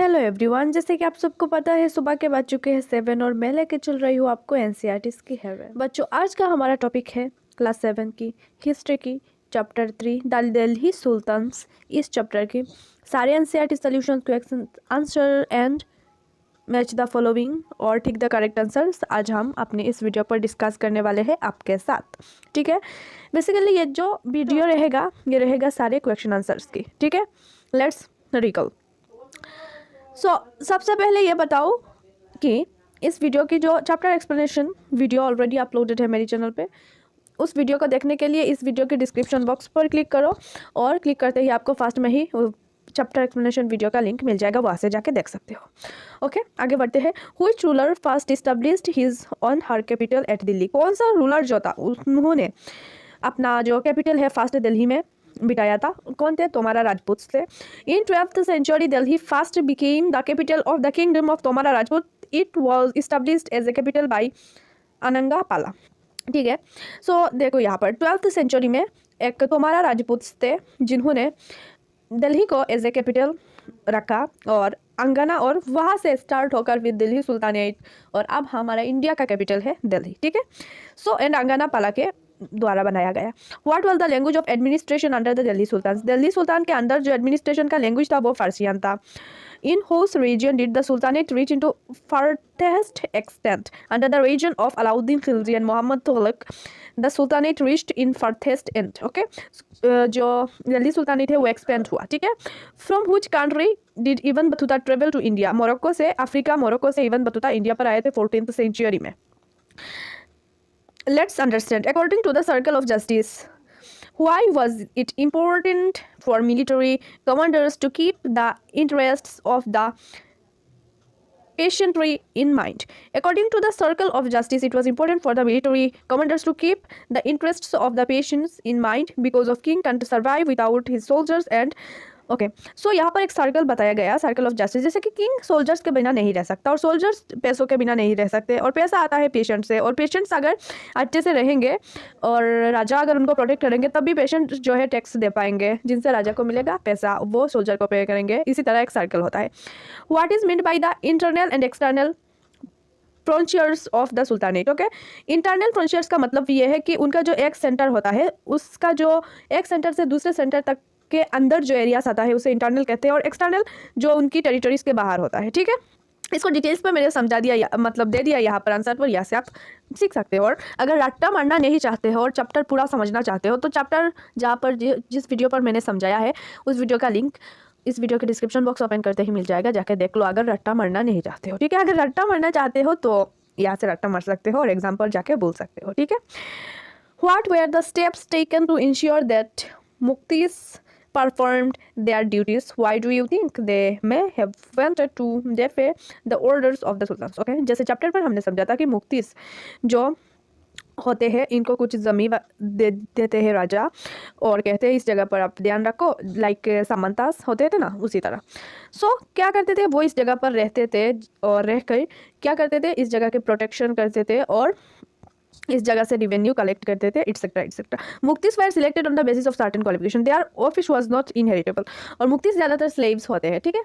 Hello everyone, जैसे कि आप सबको पता है सुबह के बज चुके हैं 7 और मैं लेके चल रही हूँ आपको एनसीईआरटी की हेवन। बच्चों, आज का हमारा टॉपिक है क्लास 7 की हिस्ट्री की चैप्टर 3 द दिल्ली सुल्तान्स। इस चैप्टर के सारे NCERT solutions, question answer and match the following और ठीक द करेक्ट आंसर्स आज हम अपने इस वीडियो पर डिस्कस करने वाले हैं आपके साथ। ठीक है, बेसिकली ये जो वीडियो रहेगा ये रहेगा सारे क्वेश्चन आंसर्स की। ठीक है, लेट्स रिकॉल। सबसे पहले ये बताओ कि इस वीडियो की जो chapter explanation video already uploaded है मेरी चैनल पे, उस वीडियो को देखने के लिए इस वीडियो के डिस्क्रिप्शन बॉक्स पर क्लिक करो और क्लिक करते ही आपको फास्ट में ही चैप्टर एक्सप्लेनेशन वीडियो का लिंक मिल जाएगा, वहाँ से जाके देख सकते हो। ओके, आगे बढ़ते हैं। Which ruler first established his on her capital eight Delhi? कौन सा रूलर जो था उन्होंने अपना जो कैपिटल है फर्स्ट दिल्ली में बिठाया था? कौन थे? तोमारा राजपूत थे। In 12th century Delhi first became the capital of the kingdom of Tomara Rajput. It was established as a capital by Anangapala. ठीक है, सो देखो यहाँ पर 12th सेंचुरी में एक तोमारा राजपूत थे जिन्होंने दिल्ली को एज ए कैपिटल रखा और अंगना, और वहाँ से स्टार्ट होकर फिर दिल्ली सुल्तानेट, और अब हमारा इंडिया का कैपिटल है दिल्ली। ठीक है, सो एंड अंगना पाला के द्वारा बनाया गया। What was the language of administration under the Delhi sultan? Delhi सुल्तान के अंदर जो एडमिनिस्ट्रेशन का लैंग्वेज था वो फारसियन था। इन whose region did the sultanate reach into farthest extent? Under the region of Alauddin Khilji and Muhammad Tughlaq, the sultanate reached in farthest end. Okay, जो Delhi sultanate है वो एक्सपेंड हुआ। ठीक है, from which country did Ibn Battuta travel to India? Morocco से, Africa Morocco से Ibn Battuta India पर आए थे 14th सेंचुरी में। Let's understand. According to the circle of justice, why was it important for military commanders to keep the interests of the peasantry in mind? According to the circle of justice, it was important for the military commanders to keep the interests of the peasants in mind because of king can't survive without his soldiers and okay, so यहाँ पर एक circle बताया गया, circle of justice. जैसे कि king soldiers के बिना नहीं रह सकता और सोल्जर्स पैसों के बिना नहीं रह सकते, और पैसा आता है पेशेंट से, और पेशेंट्स अगर अच्छे से रहेंगे और राजा अगर उनको प्रोटेक्ट करेंगे तब भी पेशेंट जो है टैक्स दे पाएंगे, जिनसे राजा को मिलेगा पैसा, वो सोल्जर को पे करेंगे। इसी तरह एक सर्कल होता है। What is meant by the internal and external frontiers of the sultanate? Okay, internal frontiers का मतलब ये है कि उनका जो एक सेंटर होता है, उसका जो एक सेंटर से दूसरे सेंटर तक के अंदर जो एरियाज आता है उसे इंटरनल कहते हैं, और एक्सटर्नल जो उनकी टेरिटरीज के बाहर होता है। ठीक है, इसको डिटेल्स में मैंने समझा दिया, मतलब दे दिया यहाँ पर आंसर पर, यहाँ से आप सीख सकते हो। और अगर रट्टा मारना नहीं चाहते हो और चैप्टर पूरा समझना चाहते हो तो चैप्टर जहाँ पर जिस वीडियो पर मैंने समझाया है उस वीडियो का लिंक इस वीडियो के डिस्क्रिप्शन बॉक्स ओपन करते ही मिल जाएगा, जाके देख लो अगर रट्टा मारना नहीं चाहते हो। ठीक है, अगर रट्टा मारना चाहते हो तो यहाँ से रट्टा मार सकते हो और एग्जाम पर जाके बोल सकते हो। ठीक है, what were the steps taken to ensure that muqtis performed their duties? Why do you think they may have wanted to defy the orders of the sultans? Okay, जैसे चैप्टर पर हमने समझा था कि मुक्तिस जो होते हैं इनको कुछ ज़मीन दे देते हैं राजा और कहते हैं इस जगह पर आप ध्यान रखो, लाइक सामंतास होते थे ना, उसी तरह। सो क्या करते थे, वो इस जगह पर रहते थे और रहकर क्या करते थे, इस जगह के प्रोटेक्शन करते थे और इस जगह से रिवेन्यू कलेक्ट करते थे, et cetera et cetera. Muqtis were selected on the basis of certain qualification, their office was not inheritable. और मुक्तिस ज़्यादातर स्लेव्स होते हैं। ठीक है,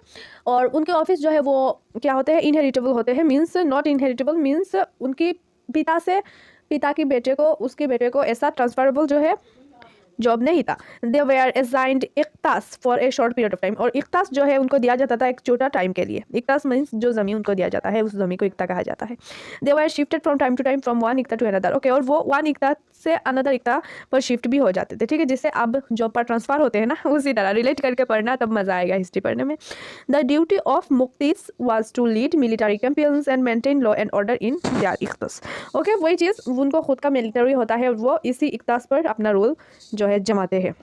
और उनके ऑफिस जो है वो क्या होते हैं, इनहेरिटेबल होते हैं। मीन्स नॉट इनहेरिटेबल मीन्स उनकी पिता से पिता की बेटे को, उसके बेटे को ऐसा ट्रांसफरेबल जो है जॉब नहीं था। They were assigned iqtas for a short period of time, और इख्तास जो है उनको दिया जाता था एक छोटा टाइम के लिए। इख्तास मीन्स जो ज़मीन उनको दिया जाता है उस ज़मीन को इख्ता कहा जाता है। They were shifted from time to time from one iqta to another. Okay, और वो वन इख्ता से अनदर इख्ता पर शिफ्ट भी हो जाते थे। ठीक है, जिससे अब जॉब पर ट्रांसफर होते हैं ना, उसी तरह रिलेट करके पढ़ना, तब मज़ा आएगा हिस्ट्री पढ़ने में। The duty of muqtis was to lead military campaigns and maintain law and order in their iqtas. Okay, वही चीज़ उनको खुद का मिलिट्री होता है और वो इसी इख्तास पर अपना रोल जो है जमाते हैं।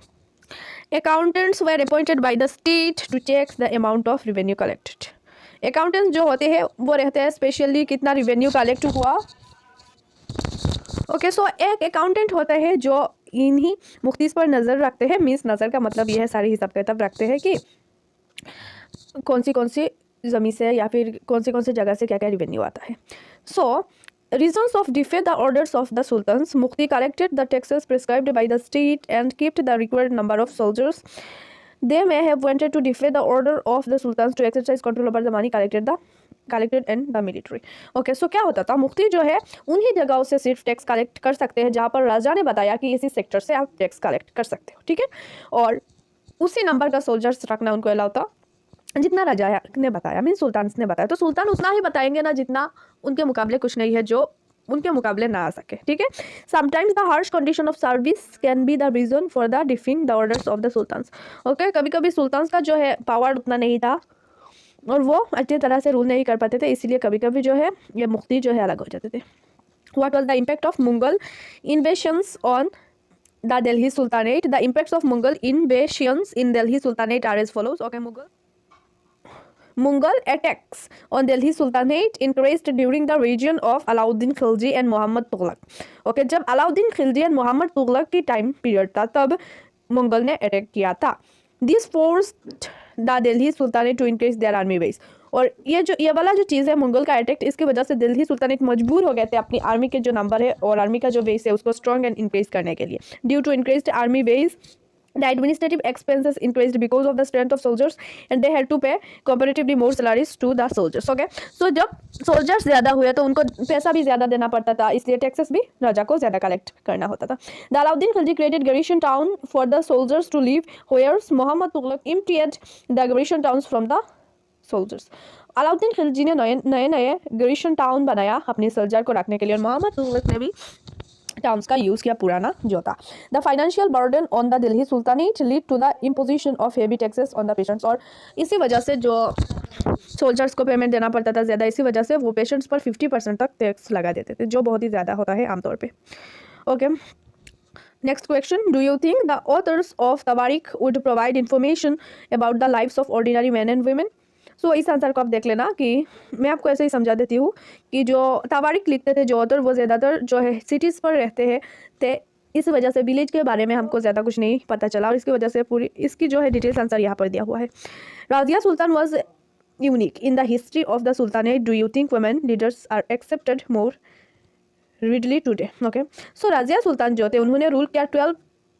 Accountants were appointed by the state to check the amount of revenue collected. Accountants जो होते हैं वो रहते हैं स्पेशली कितना रिवेन्यू कलेक्ट हुआ। ओके, सो एक अकाउंटेंट होता है जो इन्हीं मुक्तिस पर नज़र रखते हैं। मीन्स नज़र का मतलब ये है सारी हिसाब किताब रखते हैं कि कौन सी ज़मीन से या फिर कौन सी जगह से क्या क्या रिवेन्यू आता है। सो reasons of defy the orders of the sultans, Mukti collected the taxes prescribed by the state and kept the required number of soldiers. They may have wanted to defy the order of the sultans to exercise control over the money collected and the military. Okay, so क्या होता था, मुफ्ती जो है उन्हीं जगहों से सिर्फ tax collect कर सकते हैं जहाँ पर राजा ने बताया कि इसी सेक्टर से आप टैक्स कलेक्ट कर सकते हो, ठीक है, और उसी नंबर का सोल्जर्स रखना उनको अलाउ था जितना राजा ने बताया, मीन सुल्तान ने बताया। तो सुल्तान उतना ही बताएंगे ना जितना उनके मुकाबले कुछ नहीं है जो उनके मुकाबले ना आ सके, ठीक है। Sometimes the harsh condition of service can be the reason for the defying the orders of the sultans. Okay, कभी कभी सुल्तान का जो है पावर उतना नहीं था और वो अच्छी तरह से रूल नहीं कर पाते थे, इसीलिए कभी कभी जो है ये मुफ्ती जो है अलग हो जाते थे। What was the impact of Mughal invasions on the Delhi Sultanate? The impacts of Mughal invasions in Delhi Sultanate are as follows. Okay, Mughal attacks on Delhi Sultanate increased during the reign of Alauddin Khilji and Muhammad Tughlaq. Okay, जब Alauddin Khilji and Mohammad Tughlaq की time period था तब मुगल ने attack किया था। This forced the Delhi sultanate to increase their army base. और ये वाला जो चीज़ है मुगल का अटैक, इसकी वजह से दिल्ली सुल्तानेट मजबूर हो गए थे अपनी आर्मी के जो नंबर है और आर्मी का जो बेस है उसको स्ट्रॉन्ग एंड इंक्रीज करने के लिए। Due to increased army base the administrative expenses increased because of the strength of soldiers and they had to pay comparatively more salaries to the soldiers. Okay, so जब soldiers ज़्यादा हुए तो उनको पैसा भी ज़्यादा देना पड़ता था, इसलिए टैक्सेस भी राजा को ज़्यादा कलेक्ट करना होता था। The Alauddin Khilji created garrison town for the soldiers to live, whereas Muhammad Tughlaq emptied the garrison towns from the soldiers. Alauddin Khilji ने नए garrison town बनाया अपने सोल्जर को रखने के लिए और मोहम्मद तुगलक ने भी टाउन्स का यूज़ किया पुराना जो था। The financial burden on the Delhi sultanate lead to the imposition of heavy taxes on the patients. और इसी वजह से जो सोल्जर्स को पेमेंट देना पड़ता था ज़्यादा, इसी वजह से वो पेशेंट्स पर 50% तक टैक्स लगा देते थे, जो बहुत ही ज़्यादा होता है आमतौर पे। Okay, next question, do you think the authors of tawarikh would provide information about the lives of ordinary man and women? So इस आंसर को आप देख लेना कि मैं आपको ऐसे ही समझा देती हूँ कि जो तवारीख लिखते थे जो ऑथर वो ज़्यादातर जो है सिटीज़ पर रहते हैं, तो इस वजह से विलेज के बारे में हमको ज़्यादा कुछ नहीं पता चला और इसकी वजह से पूरी इसकी जो है डिटेल्स आंसर यहाँ पर दिया हुआ है। Razia Sultan was unique in the history of the sultanate. Do you think women leaders are accepted more readily today? Okay, so Razia Sultan जो थे उन्होंने रूल किया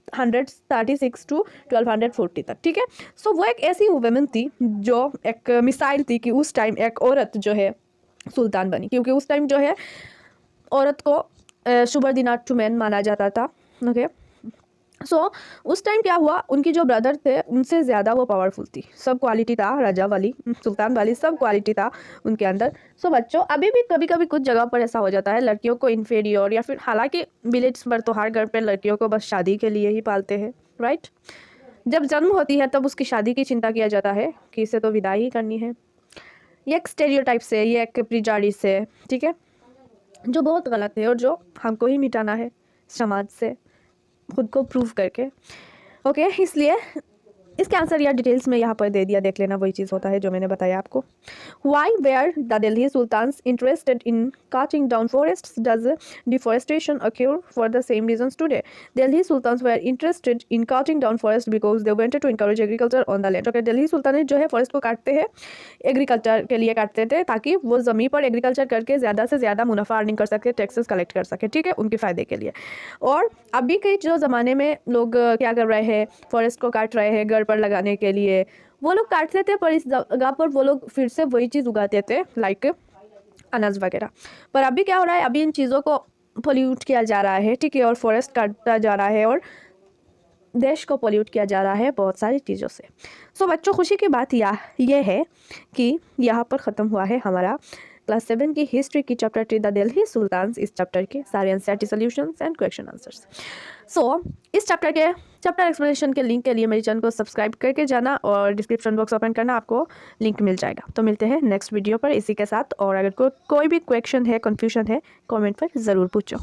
1236 to 1240 तक, ठीक है। सो वो एक ऐसी वुमेन थी जो एक मिसाइल थी कि उस टाइम एक औरत जो है सुल्तान बनी, क्योंकि उस टाइम जो है औरत को सुबर्दिनाट टू मैन माना जाता था। ओके, सो उस टाइम क्या हुआ, उनकी जो ब्रदर थे उनसे ज़्यादा वो पावरफुल थी, सब क्वालिटी था राजा वाली सुल्तान वाली, सब क्वालिटी था उनके अंदर। सो बच्चों, अभी भी कभी कभी कुछ जगह पर ऐसा हो जाता है लड़कियों को इन्फीरियर, या फिर हालांकि विलेज पर तो हर घर पर लड़कियों को बस शादी के लिए ही पालते हैं, राइट। जब जन्म होती है तब उसकी शादी की चिंता किया जाता है कि इसे तो विदाई ही करनी है। ये एक स्टेरियोटाइप से, ये एक प्रिजाडिस से, ठीक है, जो बहुत गलत है और जो हमको ही मिटाना है समाज से खुद को प्रूव करके। ओके, इसलिए इसके आंसर या डिटेल्स में यहाँ पर दे दिया, देख लेना, वही चीज़ होता है जो मैंने बताया आपको। Why were the Delhi sultans interested in cutting down forests? Does deforestation occur for the same reasons today? Delhi sultans were interested in cutting down forest because they wanted to encourage agriculture on the land. Okay, Delhi sultanate जो है forest को काटते हैं agriculture के लिए काटते थे ताकि वो ज़मीन पर एग्रीकल्चर करके ज़्यादा से ज़्यादा मुनाफा अर्निंग कर सके, टैक्सेस कलेक्ट कर सके, ठीक है, उनके फ़ायदे के लिए। और अभी के जो ज़माने में लोग क्या कर रहे हैं, फॉरेस्ट को काट रहे हैं घर पर लगाने के लिए। वो लोग काटते थे पर इस जगह पर वो लोग फिर से वही चीज़ उगाते थे, लाइक अनाज वगैरह। पर अभी क्या हो रहा है, अभी इन चीज़ों को पोल्यूट किया जा रहा है, ठीक है, और फॉरेस्ट काटता जा रहा है और देश को पोल्यूट किया जा रहा है बहुत सारी चीज़ों से। सो बच्चों, खुशी की बात यह है कि यहाँ पर ख़त्म हुआ है हमारा क्लास 7 की हिस्ट्री की चैप्टर 3 द दिल्ली सुल्तान्स। इस चैप्टर के सारे NCERT solutions and question answers. So इस चैप्टर एक्सप्लेनेशन के लिंक के लिए मेरे चैनल को सब्सक्राइब करके जाना और डिस्क्रिप्शन बॉक्स ओपन करना, आपको लिंक मिल जाएगा। तो मिलते हैं नेक्स्ट वीडियो पर इसी के साथ, और अगर कोई भी क्वेश्चन है, कन्फ्यूजन है, कमेंट पर ज़रूर पूछो।